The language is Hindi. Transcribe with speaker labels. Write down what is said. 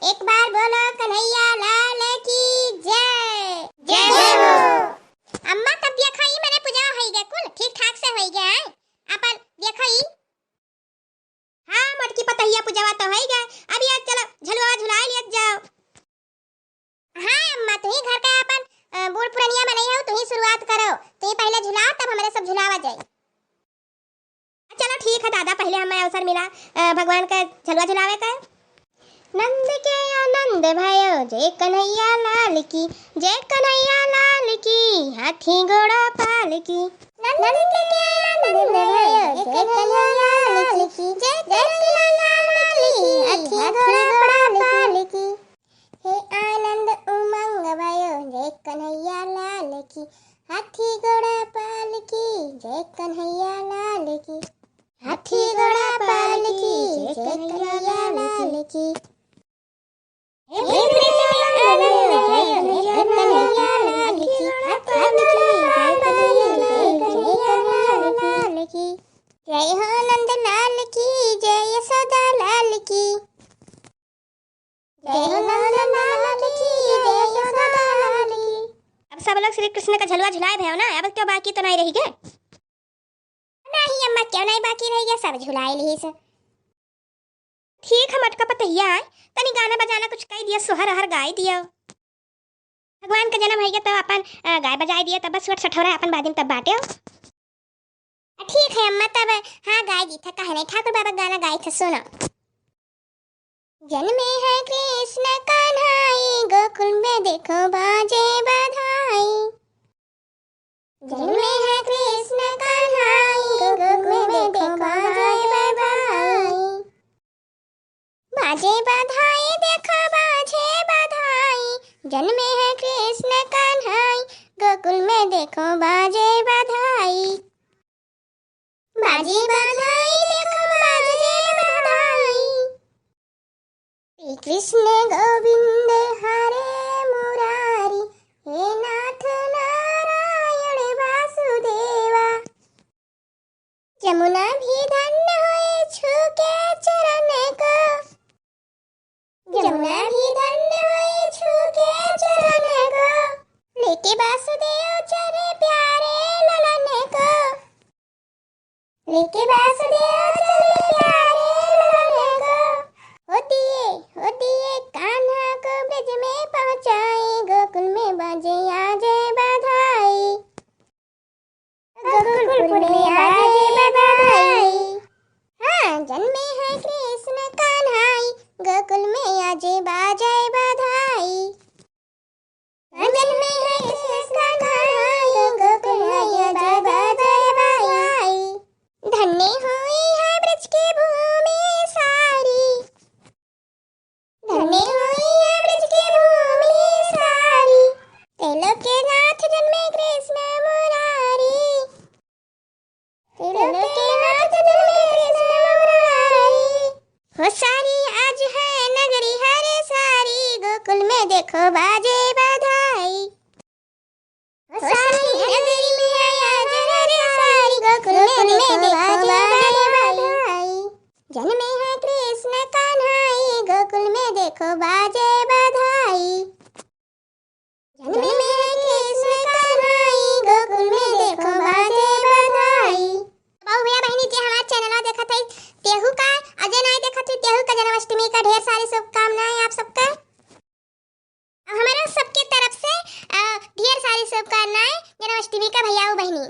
Speaker 1: एक बार बोलो कन्हैया लाल की जय। जय हो। अम्मा तब देखई मैंने पूजा होई गे कुल ठीक ठाक से होई गे हैं अपन देखई। हां मटकी पतहिया पूजावा तो होई गे। अब ये चलो झलवा झुला लिया जाओ। हां अम्मा तू ही घर का अपन बूढ़ पुरानिया बनई हो तू ही शुरुआत करो। तू ही पहले झुलाओ तब हमारे सब झुलावा जाए। चलो ठीक है दादा पहले हमें अवसर मिला भगवान का झलवा झुलावे का। नंद के आनंद भयो जय कन्हैया लाल की, जय कन्हैया लाल की, हाथी घोड़ा पाल की। नंद के आनंद भयो जय कन्हैया लाल की, जय कन्हैया लाल की, हाथी घोड़ा पाल की। हे आनंद उमंग भयो जय कन्हैया लाल की, हाथी घोड़ा पाल की, जय कन्हैया लाल की, हाथी घोड़ा पाल की, जय कन्हैया लाल की। जय हो नंद लाल की, जय यशोदा लाल की, जय हो नंद लाल की, जय यशोदा लाल की। अब सब लोग श्री कृष्ण का झलवा झुलाए भयो ना, अब क्यों बाकी तो नहीं रही गे? नहीं अम्मा क्यों नहीं बाकी रही गे, सब झुलाए ली से। ठीक है मटका पतहिया है तनी गाना बजाना कुछ कह दिया सोहर हर गाय दिया। भगवान का जन्म है तो अपन गाय बजाई दिया तब बस सठोरा अपन बादिन तब बाटे। ठीक है अम्मा तब हाँ गाय दी था कहे नहीं ठाकुर बाबा गाना गाए थे सुनो। जन्मे है कृष्ण कन्हाई गोकुल में देखो बाजे बधाई, जन्मे है कृष्ण कन्हाई गोकुल में देखो बाजे बधाई, बाजे बधाई देखो बाजे बधाई, जन्मे है कृष्ण कन्हाई गोकुल में देखो बाजे बधाई, बाजे बधाई देखो बाजे बधाई। श्री कृष्ण गोविंद हरे मुरारी, हे नाथ नारायण वासुदेवा, जमुना भी धन्य होए छूके चरण को, जमुना भी धन्य होए छूके चरण को, लेके वासुदेव चरे प्यारे ललन को, लेके वासुदेव चरे प्यारे ललन को। हो दिए कान्हा को ब्रज में पहुँचाए, गोकुल में बाजे आजे बधाई, गोकुलपुर में आजे बधाई। हाँ जन्मे है कृष्ण कन्हाई गोकुल में आजे बाजे बधाई, जन्मे है कृष्ण कन्हाई गोकुल में आजे बाजे बधाई। धन्य हुई है ब्रज की भूमि सारी, धन्य हुई है ब्रज की भूमि सारी, त्रिलोक के नाथ जन्मे कृष्ण मुरारी, त्रिलोक के नाथ जन्मे कृष्ण मुरारी। हो सारी आज है नगरी हरे सारी, गोकुल में देखो बाजे बधाई, हो सारी नगरी में है आज हरे सारी, गोकुल में देखो बाजे बधाई, जन्मे है कृष्ण कन्हाई गोकुल में देखो बाजे बधाई, जन्मे है कृष्ण कन्हाई गोकुल में देखो बाजे बधाई। बाबू भैया बहनी जी हमारा चैनल देखा थे तेहू का अजय नहीं देखा थे तेहू का जन्माष्टमी का ढेर सारी शुभकामनाएं आप सबका। हमारा सबके तरफ से ढेर सारी शुभकामनाएं जन्माष्टमी का भैया बहनी।